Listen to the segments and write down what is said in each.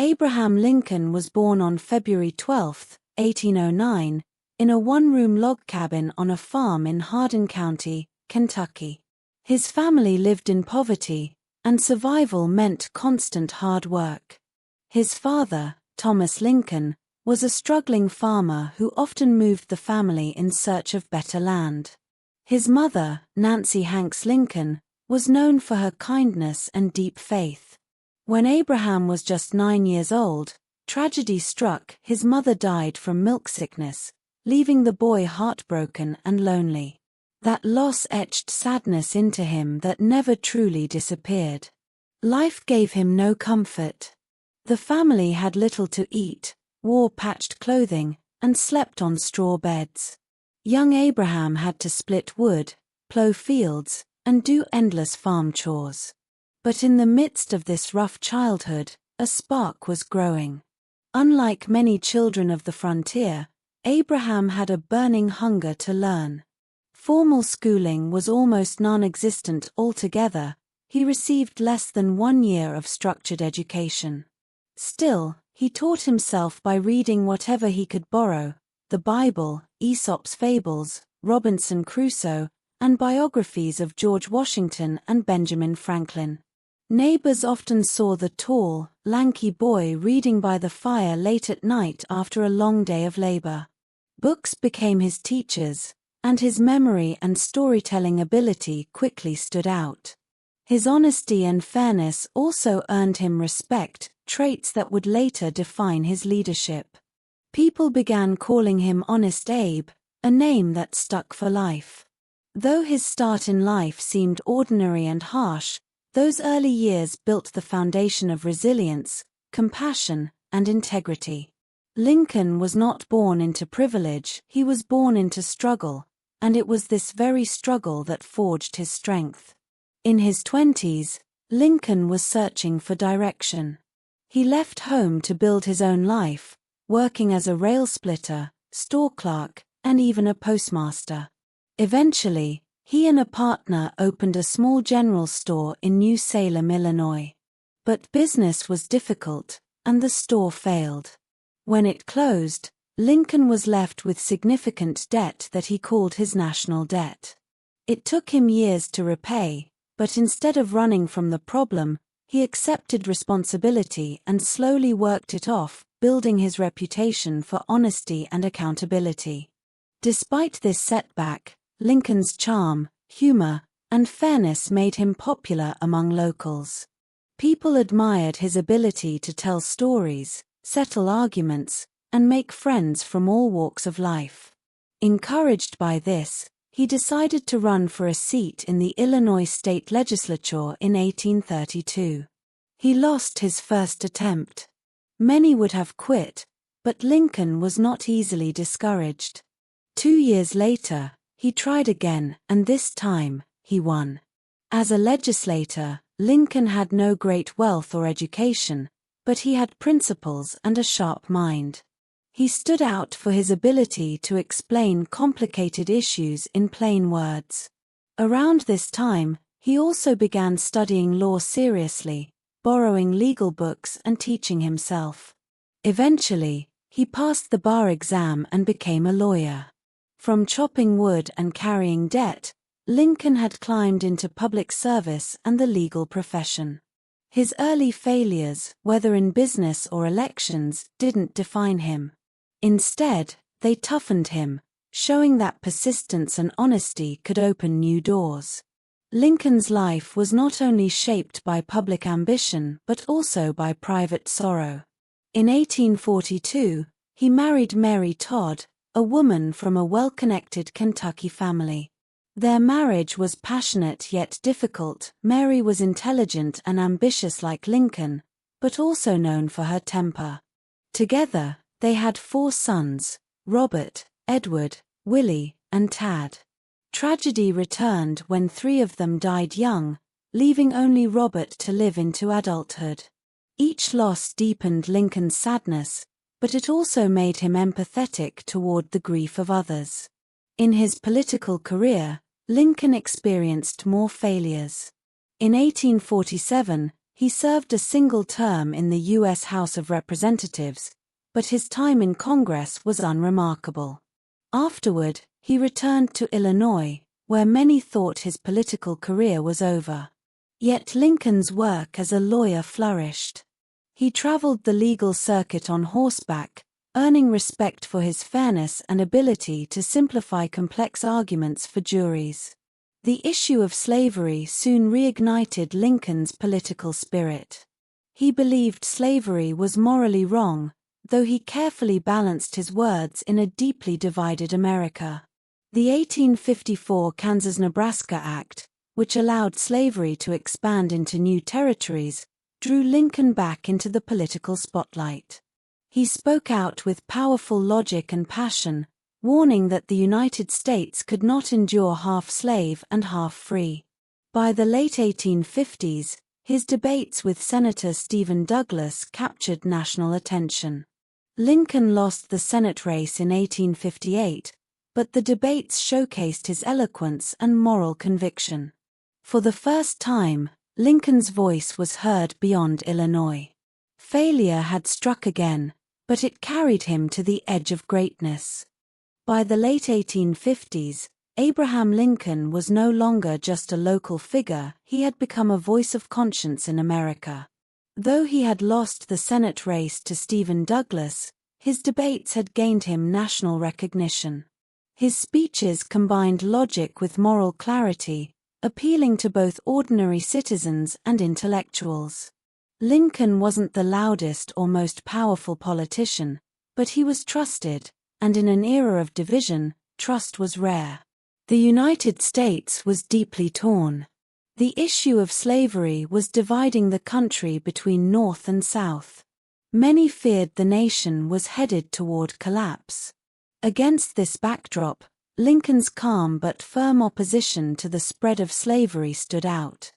Abraham Lincoln was born on February 12, 1809, in a one-room log cabin on a farm in Hardin County, Kentucky. His family lived in poverty, and survival meant constant hard work. His father, Thomas Lincoln, was a struggling farmer who often moved the family in search of better land. His mother, Nancy Hanks Lincoln, was known for her kindness and deep faith. When Abraham was just 9 years old, tragedy struck. His mother died from milk sickness, leaving the boy heartbroken and lonely. That loss etched sadness into him that never truly disappeared. Life gave him no comfort. The family had little to eat, wore patched clothing, and slept on straw beds. Young Abraham had to split wood, plow fields, and do endless farm chores. But in the midst of this rough childhood, a spark was growing. Unlike many children of the frontier, Abraham had a burning hunger to learn. Formal schooling was almost non-existent altogether. He received less than 1 year of structured education. Still, he taught himself by reading whatever he could borrow: the Bible, Aesop's fables, Robinson Crusoe, and biographies of George Washington and Benjamin Franklin. Neighbors often saw the tall, lanky boy reading by the fire late at night after a long day of labor. Books became his teachers, and his memory and storytelling ability quickly stood out. His honesty and fairness also earned him respect, traits that would later define his leadership. People began calling him Honest Abe, a name that stuck for life. Though his start in life seemed ordinary and harsh, those early years built the foundation of resilience, compassion, and integrity. Lincoln was not born into privilege, he was born into struggle, and it was this very struggle that forged his strength. In his 20s, Lincoln was searching for direction. He left home to build his own life, working as a rail splitter, store clerk, and even a postmaster. Eventually, he and a partner opened a small general store in New Salem, Illinois. But business was difficult, and the store failed. When it closed, Lincoln was left with significant debt that he called his national debt. It took him years to repay, but instead of running from the problem, he accepted responsibility and slowly worked it off, building his reputation for honesty and accountability. Despite this setback, Lincoln's charm, humor, and fairness made him popular among locals. People admired his ability to tell stories, settle arguments, and make friends from all walks of life. Encouraged by this, he decided to run for a seat in the Illinois state legislature in 1832. He lost his first attempt. Many would have quit, but Lincoln was not easily discouraged. 2 years later, he tried again, and this time, he won. As a legislator, Lincoln had no great wealth or education, but he had principles and a sharp mind. He stood out for his ability to explain complicated issues in plain words. Around this time, he also began studying law seriously, borrowing legal books and teaching himself. Eventually, he passed the bar exam and became a lawyer. From chopping wood and carrying debt, Lincoln had climbed into public service and the legal profession. His early failures, whether in business or elections, didn't define him. Instead, they toughened him, showing that persistence and honesty could open new doors. Lincoln's life was not only shaped by public ambition but also by private sorrow. In 1842, he married Mary Todd, a woman from a well-connected Kentucky family. Their marriage was passionate yet difficult. Mary was intelligent and ambitious like Lincoln, but also known for her temper. Together, they had 4 sons: Robert, Edward, Willie, and Tad. Tragedy returned when 3 of them died young, leaving only Robert to live into adulthood. Each loss deepened Lincoln's sadness, but it also made him empathetic toward the grief of others. In his political career, Lincoln experienced more failures. In 1847, He served a single term in the U.S. House of Representatives, but his time in Congress was unremarkable. Afterward, he returned to Illinois, where many thought his political career was over. Yet Lincoln's work as a lawyer flourished. He traveled the legal circuit on horseback, earning respect for his fairness and ability to simplify complex arguments for juries. The issue of slavery soon reignited Lincoln's political spirit. He believed slavery was morally wrong, though he carefully balanced his words in a deeply divided America. The 1854 Kansas-Nebraska Act, which allowed slavery to expand into new territories, drew Lincoln back into the political spotlight. He spoke out with powerful logic and passion, warning that the United States could not endure half slave and half free. By the late 1850s, his debates with Senator Stephen Douglas captured national attention. Lincoln lost the Senate race in 1858, but the debates showcased his eloquence and moral conviction. For the first time, Lincoln's voice was heard beyond Illinois. Failure had struck again, but it carried him to the edge of greatness. By the late 1850s, Abraham Lincoln was no longer just a local figure, he had become a voice of conscience in America. Though he had lost the Senate race to Stephen Douglas, his debates had gained him national recognition. His speeches combined logic with moral clarity, appealing to both ordinary citizens and intellectuals. Lincoln wasn't the loudest or most powerful politician, but he was trusted, and in an era of division, trust was rare. The United States was deeply torn. The issue of slavery was dividing the country between North and South. Many feared the nation was headed toward collapse. Against this backdrop, Lincoln's calm but firm opposition to the spread of slavery stood out.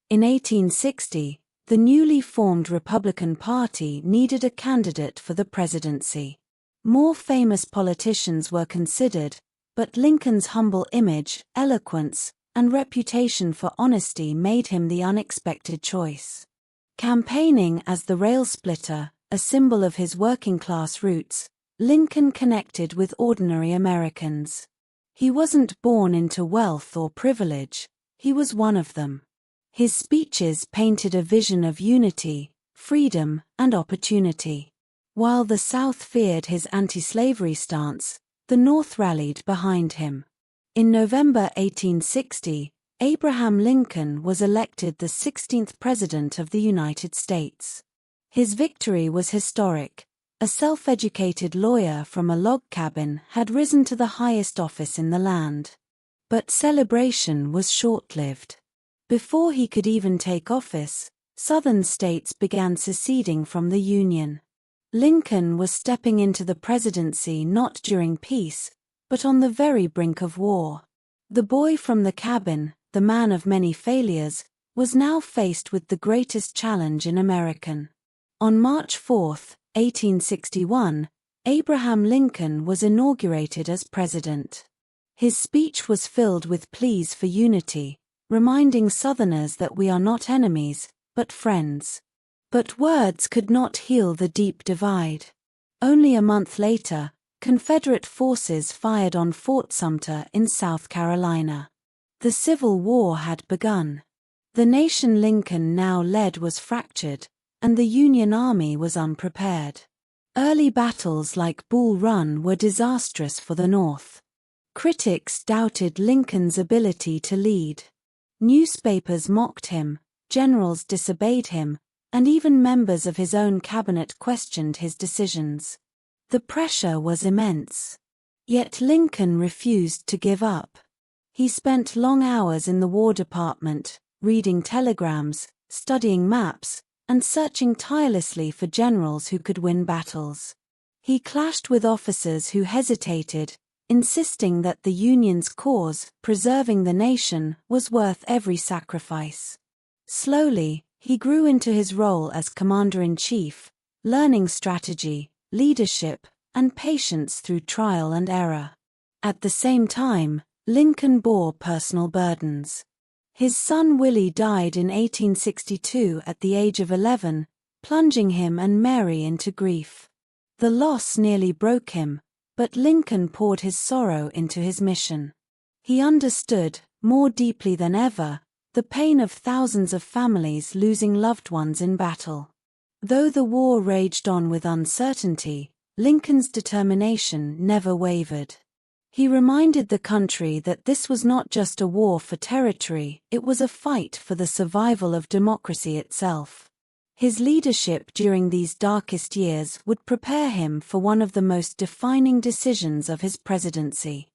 In 1860, the newly formed Republican Party needed a candidate for the presidency. More famous politicians were considered, but Lincoln's humble image, eloquence, and reputation for honesty made him the unexpected choice. Campaigning as the rail splitter, a symbol of his working-class roots, Lincoln connected with ordinary Americans. He wasn't born into wealth or privilege, he was one of them. His speeches painted a vision of unity, freedom, and opportunity. While the South feared his anti-slavery stance, the North rallied behind him. In November 1860, Abraham Lincoln was elected the 16th President of the United States. His victory was historic. A self-educated lawyer from a log cabin had risen to the highest office in the land. But celebration was short-lived. Before he could even take office, Southern states began seceding from the Union. Lincoln was stepping into the presidency not during peace, but on the very brink of war. The boy from the cabin, the man of many failures, was now faced with the greatest challenge in American. On March 4, 1861, Abraham Lincoln was inaugurated as president. His speech was filled with pleas for unity, reminding Southerners that we are not enemies, but friends. But words could not heal the deep divide. Only a month later, Confederate forces fired on Fort Sumter in South Carolina. The Civil War had begun. The nation Lincoln now led was fractured, and the Union Army was unprepared. Early battles like Bull Run were disastrous for the North. Critics doubted Lincoln's ability to lead. Newspapers mocked him, generals disobeyed him, and even members of his own cabinet questioned his decisions. The pressure was immense. Yet Lincoln refused to give up. He spent long hours in the War Department, reading telegrams, studying maps, and searching tirelessly for generals who could win battles. He clashed with officers who hesitated, insisting that the Union's cause, preserving the nation, was worth every sacrifice. Slowly, he grew into his role as commander-in-chief, learning strategy, leadership, and patience through trial and error. At the same time, Lincoln bore personal burdens. His son Willie died in 1862 at the age of 11, plunging him and Mary into grief. The loss nearly broke him, but Lincoln poured his sorrow into his mission. He understood, more deeply than ever, the pain of thousands of families losing loved ones in battle. Though the war raged on with uncertainty, Lincoln's determination never wavered. He reminded the country that this was not just a war for territory, it was a fight for the survival of democracy itself. His leadership during these darkest years would prepare him for one of the most defining decisions of his presidency.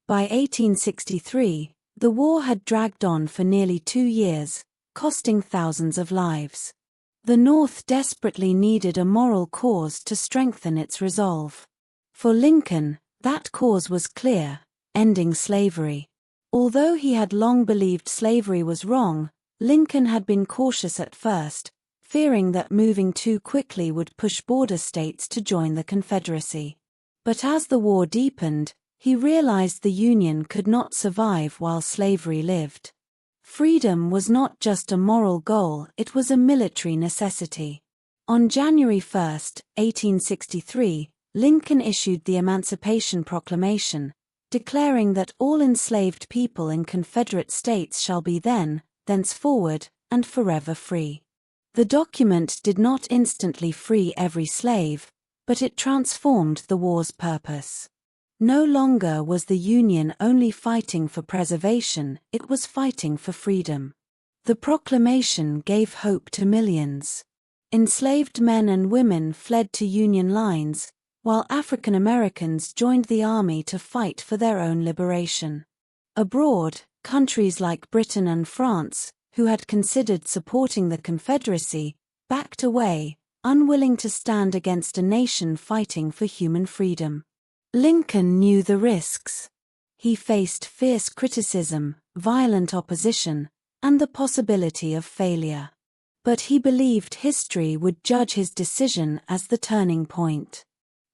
By 1863, the war had dragged on for nearly 2 years, costing thousands of lives. The North desperately needed a moral cause to strengthen its resolve. For Lincoln, that cause was clear: ending slavery. Although he had long believed slavery was wrong, Lincoln had been cautious at first, fearing that moving too quickly would push border states to join the Confederacy. But as the war deepened, he realized the Union could not survive while slavery lived. Freedom was not just a moral goal, it was a military necessity. On January 1, 1863, Lincoln issued the Emancipation Proclamation, declaring that all enslaved people in Confederate states shall be thenceforward, and forever free. The document did not instantly free every slave, but it transformed the war's purpose. No longer was the Union only fighting for preservation, it was fighting for freedom. The proclamation gave hope to millions. Enslaved men and women fled to Union lines, while African Americans joined the army to fight for their own liberation. Abroad, countries like Britain and France, who had considered supporting the Confederacy, backed away, unwilling to stand against a nation fighting for human freedom. Lincoln knew the risks. He faced fierce criticism, violent opposition, and the possibility of failure. But he believed history would judge his decision as the turning point.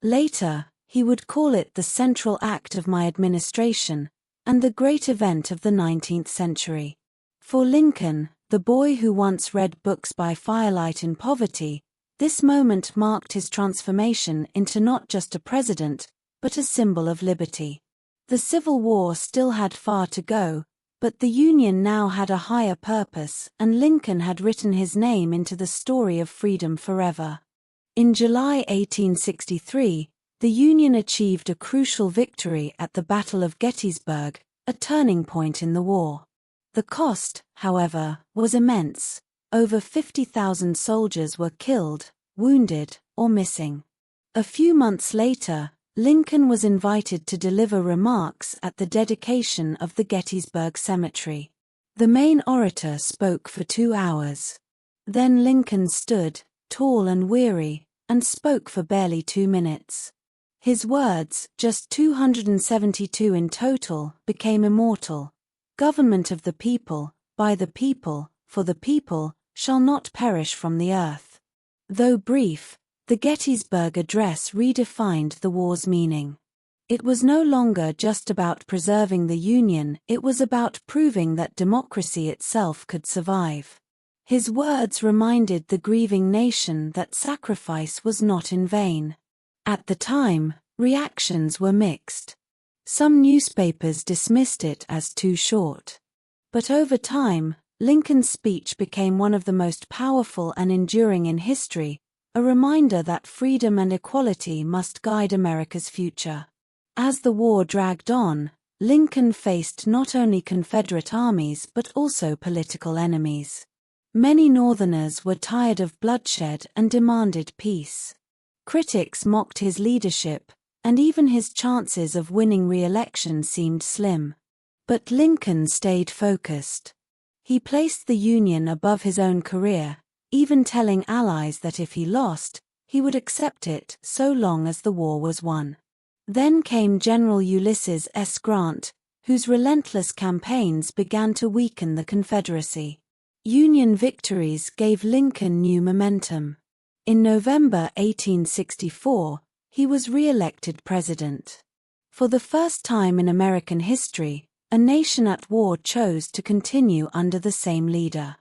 Later, he would call it the central act of my administration, and the great event of the 19th century. For Lincoln, the boy who once read books by firelight in poverty, this moment marked his transformation into not just a president, but a symbol of liberty. The Civil War still had far to go, but the Union now had a higher purpose, and Lincoln had written his name into the story of freedom forever. In July 1863, the Union achieved a crucial victory at the Battle of Gettysburg, a turning point in the war. The cost, however, was immense. Over 50,000 soldiers were killed, wounded, or missing. A few months later, Lincoln was invited to deliver remarks at the dedication of the Gettysburg Cemetery. The main orator spoke for 2 hours. Then Lincoln stood, tall and weary, and spoke for barely 2 minutes. His words, just 272 in total, became immortal. Government of the people, by the people, for the people, shall not perish from the earth. Though brief, the Gettysburg Address redefined the war's meaning. It was no longer just about preserving the Union, it was about proving that democracy itself could survive. His words reminded the grieving nation that sacrifice was not in vain. At the time, reactions were mixed. Some newspapers dismissed it as too short. But over time, Lincoln's speech became one of the most powerful and enduring in history, a reminder that freedom and equality must guide America's future. As the war dragged on, Lincoln faced not only Confederate armies but also political enemies. Many Northerners were tired of bloodshed and demanded peace. Critics mocked his leadership, and even his chances of winning re-election seemed slim. But Lincoln stayed focused. He placed the Union above his own career, even telling allies that if he lost, he would accept it so long as the war was won. Then came General Ulysses S. Grant, whose relentless campaigns began to weaken the Confederacy. Union victories gave Lincoln new momentum. In November 1864, he was re-elected president. For the first time in American history, A nation at war chose to continue under the same leader.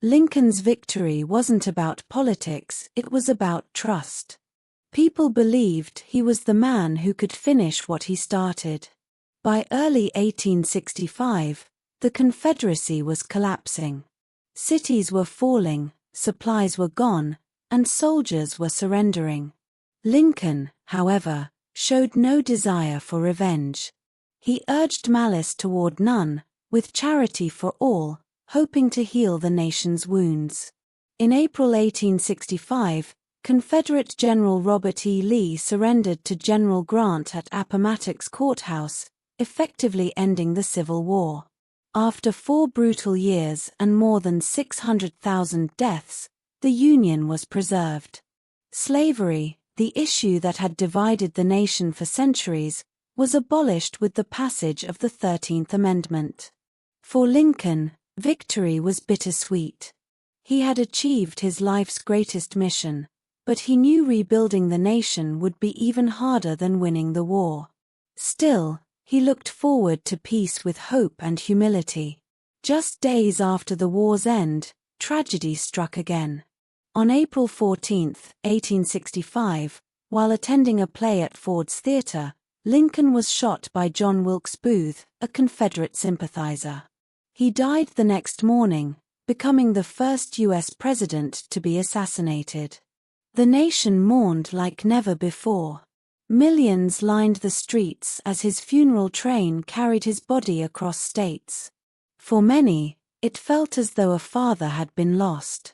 Lincoln's victory wasn't about politics, it was about trust. People believed he was the man who could finish what he started. By early 1865, the Confederacy was collapsing. Cities were falling, supplies were gone, and soldiers were surrendering. Lincoln, however, showed no desire for revenge. He urged malice toward none, with charity for all, hoping to heal the nation's wounds. In April 1865, Confederate General Robert E. Lee surrendered to General Grant at Appomattox Courthouse, effectively ending the Civil War. After 4 brutal years and more than 600,000 deaths, the Union was preserved. Slavery, the issue that had divided the nation for centuries, was abolished with the passage of the 13th Amendment. For Lincoln, victory was bittersweet. He had achieved his life's greatest mission, but he knew rebuilding the nation would be even harder than winning the war. Still, he looked forward to peace with hope and humility. Just days after the war's end, tragedy struck again. On April 14, 1865, while attending a play at Ford's Theater, Lincoln was shot by John Wilkes Booth, a Confederate sympathizer. He died the next morning, becoming the first U.S. president to be assassinated. The nation mourned like never before. Millions lined the streets as his funeral train carried his body across states. For many, it felt as though a father had been lost.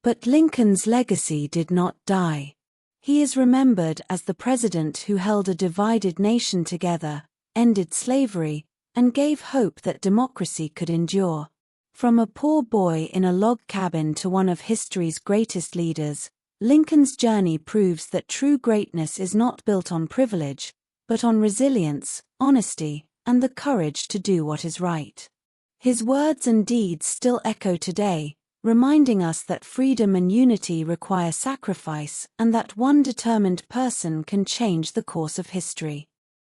But Lincoln's legacy did not die. He is remembered as the president who held a divided nation together, ended slavery, and gave hope that democracy could endure. From a poor boy in a log cabin to one of history's greatest leaders, Lincoln's journey proves that true greatness is not built on privilege, but on resilience, honesty, and the courage to do what is right. His words and deeds still echo today, reminding us that freedom and unity require sacrifice and that one determined person can change the course of history.